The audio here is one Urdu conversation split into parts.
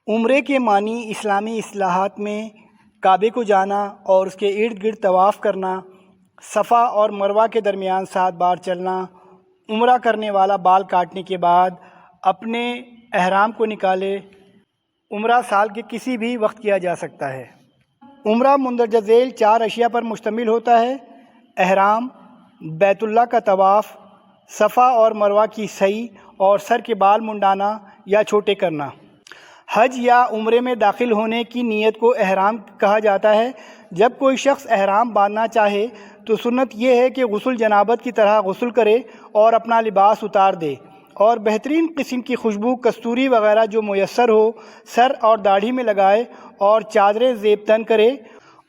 عمرے کے معنی اسلامی اصطلاحات میں کعبے کو جانا اور اس کے ارد گرد طواف کرنا، صفا اور مروہ کے درمیان 7 بار چلنا، عمرہ کرنے والا بال کاٹنے کے بعد اپنے احرام کو نکالے۔ عمرہ سال کے کسی بھی وقت کیا جا سکتا ہے۔ عمرہ مندرجہ ذیل 4 اشیاء پر مشتمل ہوتا ہے: احرام، بیت اللہ کا طواف، صفا اور مروہ کی سعی اور سر کے بال منڈانا یا چھوٹے کرنا۔ حج یا عمرے میں داخل ہونے کی نیت کو احرام کہا جاتا ہے۔ جب کوئی شخص احرام باندھنا چاہے تو سنت یہ ہے کہ غسل جنابت کی طرح غسل کرے اور اپنا لباس اتار دے اور بہترین قسم کی خوشبو کستوری وغیرہ جو میسر ہو سر اور داڑھی میں لگائے اور چادریں زیب تن کرے،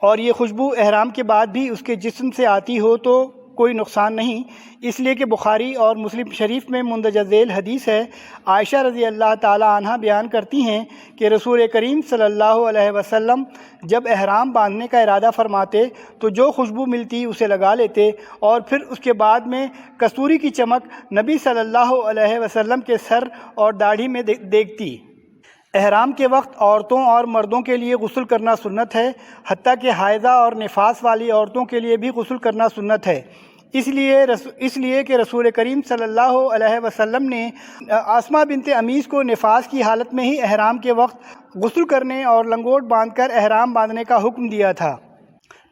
اور یہ خوشبو احرام کے بعد بھی اس کے جسم سے آتی ہو تو کوئی نقصان نہیں، اس لیے کہ بخاری اور مسلم شریف میں مندرجہ ذیل حدیث ہے۔ عائشہ رضی اللہ تعالی عنہ بیان کرتی ہیں کہ رسول کریم صلی اللہ علیہ وسلم جب احرام باندھنے کا ارادہ فرماتے تو جو خوشبو ملتی اسے لگا لیتے اور پھر اس کے بعد میں کستوری کی چمک نبی صلی اللہ علیہ وسلم کے سر اور داڑھی میں دیکھتی۔ احرام کے وقت عورتوں اور مردوں کے لیے غسل کرنا سنت ہے، حتیٰ کہ حائضہ اور نفاس والی عورتوں کے لیے بھی غسل کرنا سنت ہے، اس لیے کہ رسول کریم صلی اللہ علیہ وسلم نے اسماء بنت امیس کو نفاس کی حالت میں ہی احرام کے وقت غسل کرنے اور لنگوٹ باندھ کر احرام باندھنے کا حکم دیا تھا۔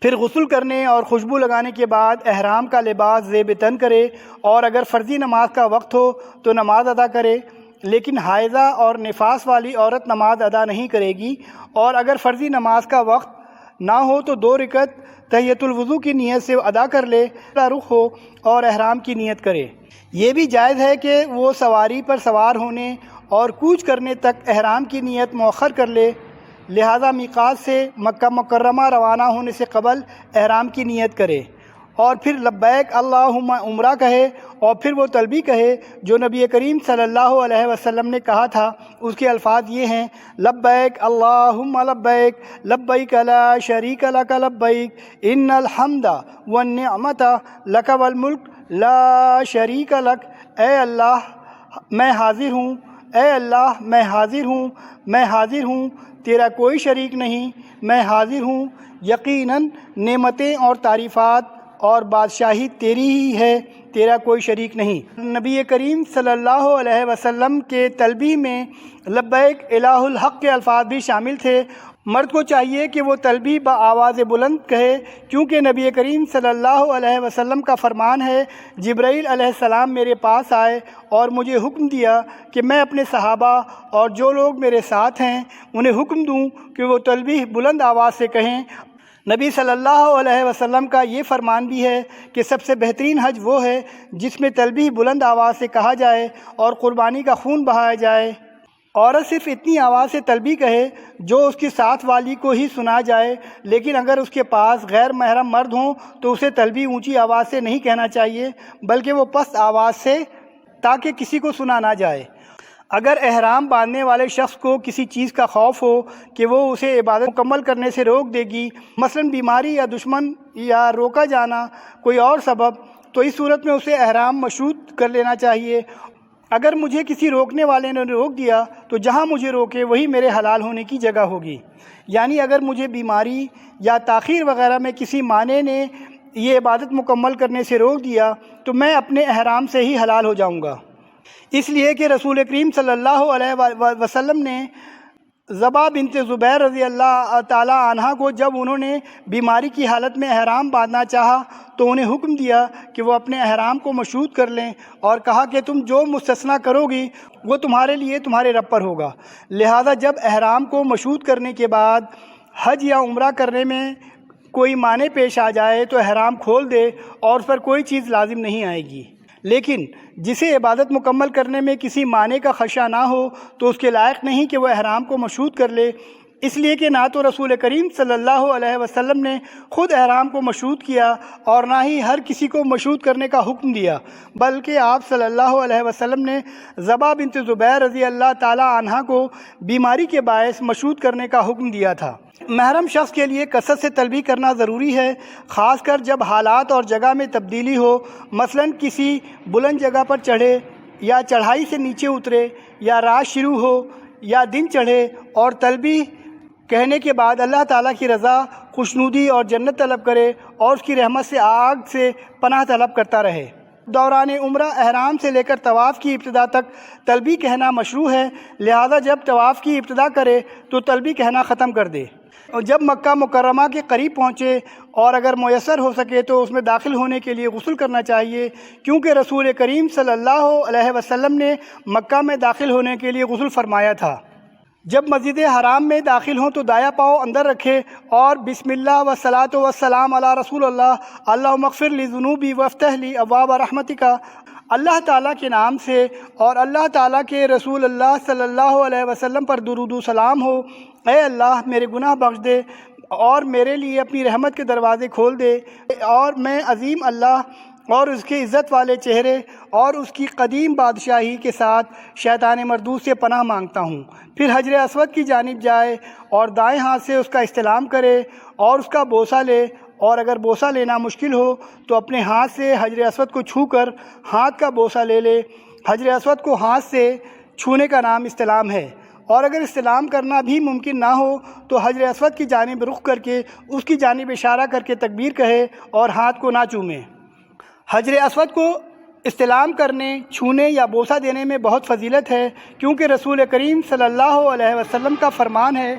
پھر غسل کرنے اور خوشبو لگانے کے بعد احرام کا لباس زیب تن کرے اور اگر فرضی نماز کا وقت ہو تو نماز ادا کرے، لیکن حائضہ اور نفاس والی عورت نماز ادا نہیں کرے گی، اور اگر فرضی نماز کا وقت نہ ہو تو 2 رکعت تحیۃ الوضو کی نیت سے ادا کر لے، رخ ہو اور احرام کی نیت کرے۔ یہ بھی جائز ہے کہ وہ سواری پر سوار ہونے اور کوچ کرنے تک احرام کی نیت مؤخر کر لے، لہذا میقات سے مکہ مکرمہ روانہ ہونے سے قبل احرام کی نیت کرے اور پھر لبیک اللہم عمرہ کہے، اور پھر وہ تلبیہ کہے جو نبی کریم صلی اللہ علیہ وسلم نے کہا تھا۔ اس کے الفاظ یہ ہیں: لبیک اللہم لبیک، لبیک لا شریک لک لبیک، ان الحمد والنعمت لک والملک لا شریک لک۔ اے اللہ میں حاضر ہوں، اے اللہ میں حاضر ہوں، میں حاضر ہوں، تیرا کوئی شریک نہیں، میں حاضر ہوں، یقیناً نعمتیں اور تعریفات اور بادشاہی تیری ہی ہے، تیرا کوئی شریک نہیں۔ نبی کریم صلی اللہ علیہ وسلم کے تلبیہ میں لبیک الہ الحق کے الفاظ بھی شامل تھے۔ مرد کو چاہیے کہ وہ تلبیہ بآواز بلند کہے، کیونکہ نبی کریم صلی اللہ علیہ وسلم کا فرمان ہے: جبرائیل علیہ السلام میرے پاس آئے اور مجھے حکم دیا کہ میں اپنے صحابہ اور جو لوگ میرے ساتھ ہیں انہیں حکم دوں کہ وہ تلبیہ بلند آواز سے کہیں۔ نبی صلی اللہ علیہ وسلم کا یہ فرمان بھی ہے کہ سب سے بہترین حج وہ ہے جس میں تلبیہ بلند آواز سے کہا جائے اور قربانی کا خون بہایا جائے۔ عورت صرف اتنی آواز سے تلبیہ کہے جو اس کی ساتھ والی کو ہی سنا جائے، لیکن اگر اس کے پاس غیر محرم مرد ہوں تو اسے تلبیہ اونچی آواز سے نہیں کہنا چاہیے، بلکہ وہ پست آواز سے، تاکہ کسی کو سنا نہ جائے۔ اگر احرام باندھنے والے شخص کو کسی چیز کا خوف ہو کہ وہ اسے عبادت مکمل کرنے سے روک دے گی، مثلاً بیماری یا دشمن یا روکا جانا، کوئی اور سبب، تو اس صورت میں اسے احرام مشروط کر لینا چاہیے۔ اگر مجھے کسی روکنے والے نے روک دیا تو جہاں مجھے روکے وہی میرے حلال ہونے کی جگہ ہوگی، یعنی اگر مجھے بیماری یا تاخیر وغیرہ میں کسی مانع نے یہ عبادت مکمل کرنے سے روک دیا تو میں اپنے احرام سے ہی حلال ہو جاؤں گا، اس لیے کہ رسول کریم صلی اللہ علیہ وسلم نے زبا بنت زبیر رضی اللہ تعالی عنہ کو جب انہوں نے بیماری کی حالت میں احرام باندھنا چاہا تو انہیں حکم دیا کہ وہ اپنے احرام کو مشروط کر لیں اور کہا کہ تم جو مستثنیٰ کرو گی وہ تمہارے لیے تمہارے رب پر ہوگا، لہذا جب احرام کو مشروط کرنے کے بعد حج یا عمرہ کرنے میں کوئی مانع پیش آ جائے تو احرام کھول دے اور اس پر کوئی چیز لازم نہیں آئے گی، لیکن جسے عبادت مکمل کرنے میں کسی معنی کا خدشہ نہ ہو تو اس کے لائق نہیں کہ وہ احرام کو مشروط کر لے، اس لیے کہ نہ تو رسول کریم صلی اللہ علیہ وسلم نے خود احرام کو مشروط کیا اور نہ ہی ہر کسی کو مشروط کرنے کا حکم دیا، بلکہ آپ صلی اللہ علیہ وسلم نے زبا بنت زبیر رضی اللہ تعالی عنہ کو بیماری کے باعث مشروط کرنے کا حکم دیا تھا۔ محرم شخص کے لیے کثرت سے تلبیہ کرنا ضروری ہے، خاص کر جب حالات اور جگہ میں تبدیلی ہو، مثلاً کسی بلند جگہ پر چڑھے یا چڑھائی سے نیچے اترے، یا رات شروع ہو یا دن چڑھے اور تلبی کہنے کے بعد اللہ تعالیٰ کی رضا، خوشنودی اور جنت طلب کرے اور اس کی رحمت سے آگ سے پناہ طلب کرتا رہے۔ دوران عمرہ احرام سے لے کر طواف کی ابتدا تک تلبی کہنا مشروع ہے، لہذا جب طواف کی ابتدا کرے تو تلبی کہنا ختم کر دے۔ اور جب مکہ مکرمہ کے قریب پہنچے اور اگر میسر ہو سکے تو اس میں داخل ہونے کے لیے غسل کرنا چاہیے، کیونکہ رسول کریم صلی اللہ علیہ وسلم نے مکہ میں داخل ہونے کے لیے غسل فرمایا تھا۔ جب مسجد حرام میں داخل ہوں تو دایاں پاؤں اندر رکھے اور بسم اللہ والصلاۃ والسلام علی رسول اللہ اللہم اغفر لی ذنوبی وافتح لی ابواب رحمتک، اللہ تعالیٰ کے نام سے اور اللہ تعالیٰ کے رسول اللہ صلی اللہ علیہ وسلم پر درود و سلام ہو، اے اللہ میرے گناہ بخش دے اور میرے لیے اپنی رحمت کے دروازے کھول دے، اور میں عظیم اللہ اور اس کے عزت والے چہرے اور اس کی قدیم بادشاہی کے ساتھ شیطان مردود سے پناہ مانگتا ہوں۔ پھر حجر اسود کی جانب جائے اور دائیں ہاتھ سے اس کا استلام کرے اور اس کا بوسہ لے، اور اگر بوسہ لینا مشکل ہو تو اپنے ہاتھ سے حجر اسود کو چھو کر ہاتھ کا بوسہ لے لے۔ حجر اسود کو ہاتھ سے چھونے کا نام استلام ہے، اور اگر استلام کرنا بھی ممکن نہ ہو تو حجر اسود کی جانب رخ کر کے اس کی جانب اشارہ کر کے تکبیر کہے اور ہاتھ کو نہ چومے۔ حجر اسود کو استلام کرنے، چھونے یا بوسہ دینے میں بہت فضیلت ہے، کیونکہ رسول کریم صلی اللہ علیہ وسلم کا فرمان ہے،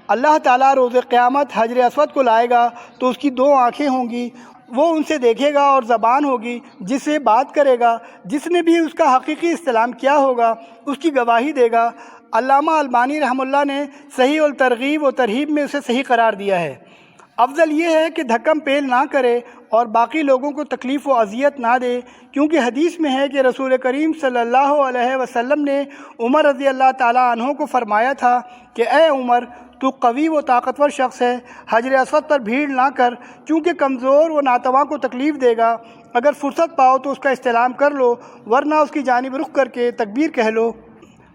اللہ تعالیٰ روز قیامت حجر اسود کو لائے گا تو اس کی دو آنکھیں ہوں گی، وہ ان سے دیکھے گا، اور زبان ہوگی جس سے بات کرے گا، جس نے بھی اس کا حقیقی استلام کیا ہوگا اس کی گواہی دے گا۔ علامہ البانی رحمہ اللہ نے صحیح الترغیب و ترہیب میں اسے صحیح قرار دیا ہے۔ افضل یہ ہے کہ دھکم پیل نہ کرے اور باقی لوگوں کو تکلیف و اذیت نہ دے، کیونکہ حدیث میں ہے کہ رسول کریم صلی اللہ علیہ وسلم نے عمر رضی اللہ تعالیٰ عنہ کو فرمایا تھا کہ اے عمر، تو قوی و طاقتور شخص ہے، حجر اسود پر بھیڑ نہ کر، کیونکہ کمزور و ناتواں کو تکلیف دے گا۔ اگر فرصت پاؤ تو اس کا استلام کر لو، ورنہ اس کی جانب رخ کر کے تکبیر کہہ لو۔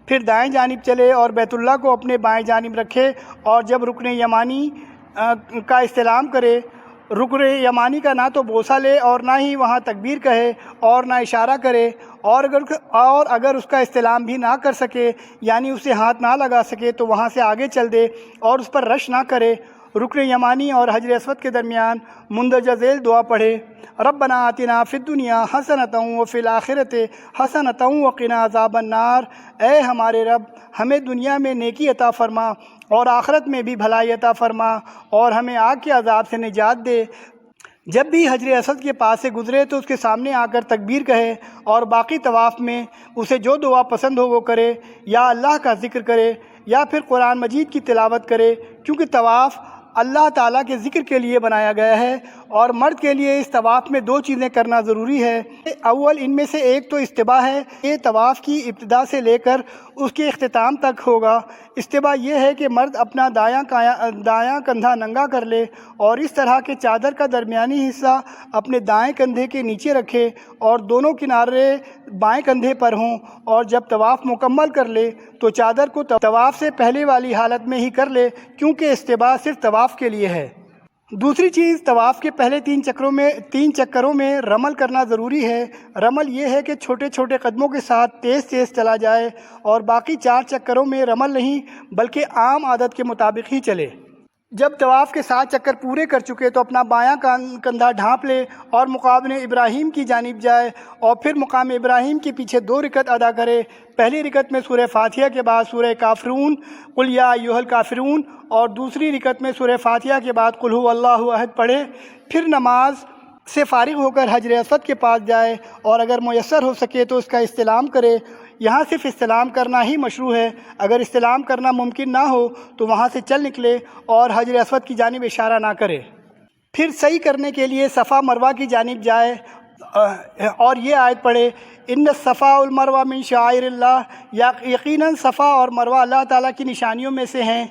پھر دائیں جانب چلے اور بیت اللہ کو اپنے بائیں جانب رکھے، اور جب رکن یمانی کا استلام کرے، رکن یمانی کا نہ تو بوسہ لے اور نہ ہی وہاں تکبیر کہے اور نہ اشارہ کرے، اور اگر اس کا استلام بھی نہ کر سکے یعنی اسے ہاتھ نہ لگا سکے تو وہاں سے آگے چل دے اور اس پر رش نہ کرے۔ رکن یمانی اور حجر اسود کے درمیان مندرجہ ذیل دعا پڑھے، ربنا آتنا فی الدنیا حسنۃ وفی الآخرۃ حسنۃ وقنا عذاب النار، اے ہمارے رب ہمیں دنیا میں نیکی عطا فرما اور آخرت میں بھی بھلائی عطا فرما اور ہمیں آگ کے عذاب سے نجات دے۔ جب بھی حجر اسود کے پاس سے گزرے تو اس کے سامنے آ کر تکبیر کہے، اور باقی طواف میں اسے جو دعا پسند ہو وہ کرے، یا اللہ کا ذکر کرے یا پھر قرآن مجید کی تلاوت کرے، کیونکہ طواف اللہ تعالیٰ کے ذکر کے لیے بنایا گیا ہے، اور مرد کے لیے اس طواف میں دو چیزیں کرنا ضروری ہے۔ اول ان میں سے ایک تو استباح ہے، یہ طواف کی ابتدا سے لے کر اس کے اختتام تک ہوگا۔ استباح یہ ہے کہ مرد اپنا دایاں کندھا ننگا کر لے اور اس طرح کہ چادر کا درمیانی حصہ اپنے دائیں کندھے کے نیچے رکھے اور دونوں کنارے بائیں کندھے پر ہوں، اور جب طواف مکمل کر لے تو چادر کو طواف سے پہلے والی حالت میں ہی کر لے، کیونکہ استباح صرف طواف کے لیے ہے۔ دوسری چیز، طواف کے پہلے تین چکروں میں رمل کرنا ضروری ہے۔ رمل یہ ہے کہ چھوٹے چھوٹے قدموں کے ساتھ تیز تیز چلا جائے، اور باقی 4 چکروں میں رمل نہیں بلکہ عام عادت کے مطابق ہی چلے۔ جب طواف کے 7 چکر پورے کر چکے تو اپنا بایاں کندھا ڈھانپ لے اور مقام ابراہیم کی جانب جائے، اور پھر مقام ابراہیم کے پیچھے 2 رکعت ادا کرے۔ پہلی رکعت میں سورہ فاتحہ کے بعد سورہ کافرون قل یا ایھا الکافرون، اور دوسری رکعت میں سورہ فاتحہ کے بعد قل ھو اللہ احد پڑھے۔ پھر نماز سے فارغ ہو کر حجر اسود کے پاس جائے، اور اگر میسر ہو سکے تو اس کا استلام کرے۔ یہاں صرف استلام کرنا ہی مشروع ہے، اگر استلام کرنا ممکن نہ ہو تو وہاں سے چل نکلے اور حجر اسود کی جانب اشارہ نہ کرے۔ پھر سعی کرنے کے لیے صفا مروہ کی جانب جائے اور یہ آیت پڑھے، ان الصفا والمروہ من شعائر اللہ، یقیناً صفا اور مروہ اللہ تعالیٰ کی نشانیوں میں سے ہیں،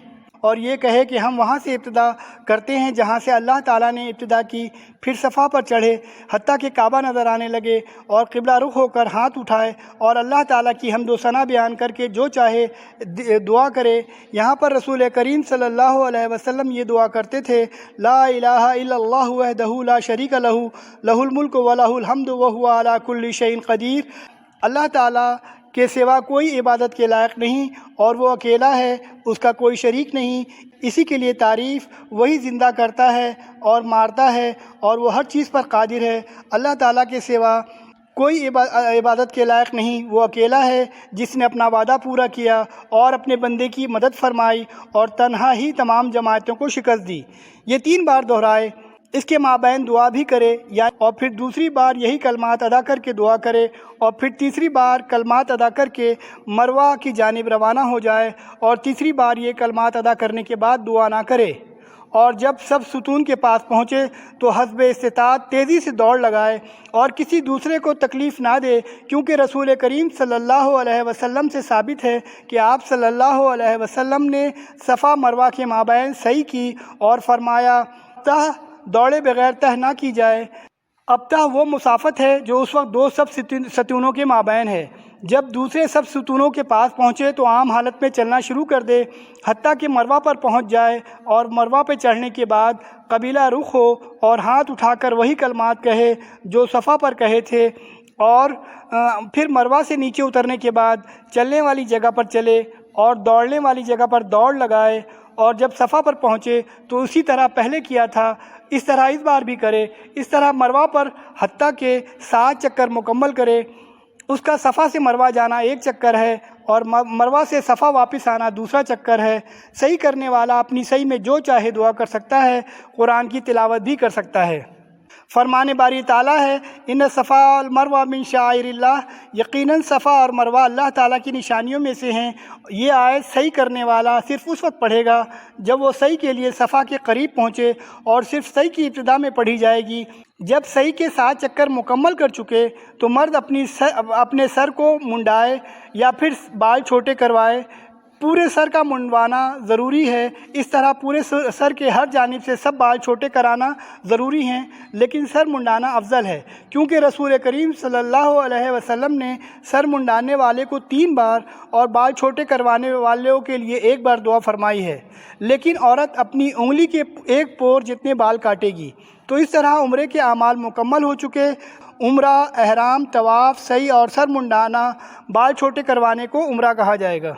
اور یہ کہے کہ ہم وہاں سے ابتدا کرتے ہیں جہاں سے اللہ تعالیٰ نے ابتدا کی۔ پھر صفا پر چڑھے حتیٰ کہ کعبہ نظر آنے لگے، اور قبلہ رخ ہو کر ہاتھ اٹھائے اور اللہ تعالیٰ کی حمد و ثنا بیان کر کے جو چاہے دعا کرے۔ یہاں پر رسول کریم صلی اللہ علیہ وسلم یہ دعا کرتے تھے، لا الہ الا اللہ وحدہ لا شریک لہ، لہ الملک و لہ الحمد وہو علی کل شیء قدیر۔ اللہ تعالیٰ کے سوا کوئی عبادت کے لائق نہیں اور وہ اکیلا ہے، اس کا کوئی شریک نہیں۔ اسی کے لیے تعریف، وہی زندہ کرتا ہے اور مارتا ہے اور وہ ہر چیز پر قادر ہے۔ اللہ تعالیٰ کے سوا کوئی عبادت کے لائق نہیں، وہ اکیلا ہے جس نے اپنا وعدہ پورا کیا اور اپنے بندے کی مدد فرمائی اور تنہا ہی تمام جماعتوں کو شکست دی۔ یہ 3 بار دہرائے، اس کے مابین دعا بھی کرے اور پھر دوسری بار یہی کلمات ادا کر کے دعا کرے اور پھر تیسری بار کلمات ادا کر کے مروہ کی جانب روانہ ہو جائے اور تیسری بار یہ کلمات ادا کرنے کے بعد دعا نہ کرے، اور جب سب ستون کے پاس پہنچے تو حسب استطاعت تیزی سے دوڑ لگائے اور کسی دوسرے کو تکلیف نہ دے، کیونکہ رسول کریم صلی اللہ علیہ وسلم سے ثابت ہے کہ آپ صلی اللہ علیہ وسلم نے صفا مروہ کے مابین سعی کی اور فرمایا دوڑے بغیر تہ نہ کی جائے۔ ابتہ وہ مسافت ہے جو اس وقت 2 سب ستونوں کے مابین ہے۔ جب دوسرے سب ستونوں کے پاس پہنچے تو عام حالت میں چلنا شروع کر دے حتیٰ کہ مروہ پر پہنچ جائے، اور مروہ پہ چڑھنے کے بعد قبیلہ رخ ہو اور ہاتھ اٹھا کر وہی کلمات کہے جو صفا پر کہے تھے، اور پھر مروہ سے نیچے اترنے کے بعد چلنے والی جگہ پر چلے اور دوڑنے والی جگہ پر دوڑ لگائے، اور جب صفا پر پہنچے تو اسی طرح پہلے کیا تھا اس طرح اس بار بھی کرے۔ اس طرح مروہ پر حتیٰ کہ 7 چکر مکمل کرے۔ اس کا صفا سے مروہ جانا 1 چکر ہے اور مروہ سے صفا واپس آنا دوسرا چکر ہے۔ صحیح کرنے والا اپنی صحیح میں جو چاہے دعا کر سکتا ہے، قرآن کی تلاوت بھی کر سکتا ہے۔ فرمان باری تعالیٰ ہے، ان صفا والمروہ من شعائر اللہ، یقیناً صفا اور مروہ اللہ تعالیٰ کی نشانیوں میں سے ہیں۔ یہ آیت صحیح کرنے والا صرف اس وقت پڑھے گا جب وہ صحیح کے لیے صفا کے قریب پہنچے، اور صرف صحیح کی ابتدا میں پڑھی جائے گی۔ جب صحیح کے 7 چکر مکمل کر چکے تو مرد اپنے سر کو منڈائے یا پھر بال چھوٹے کروائے۔ پورے سر کا منڈوانا ضروری ہے، اس طرح پورے سر کے ہر جانب سے سب بال چھوٹے کرانا ضروری ہیں، لیکن سر منڈانا افضل ہے، کیونکہ رسول کریم صلی اللہ علیہ وسلم نے سر منڈانے والے کو 3 بار اور بال چھوٹے کروانے والوں کے لیے 1 بار دعا فرمائی ہے۔ لیکن عورت اپنی انگلی کے 1 پور جتنے بال کاٹے گی۔ تو اس طرح عمرے کے اعمال مکمل ہو چکے۔ عمرہ، احرام، طواف، سعی اور سر منڈانا، بال چھوٹے کروانے کو عمرہ کہا جائے گا۔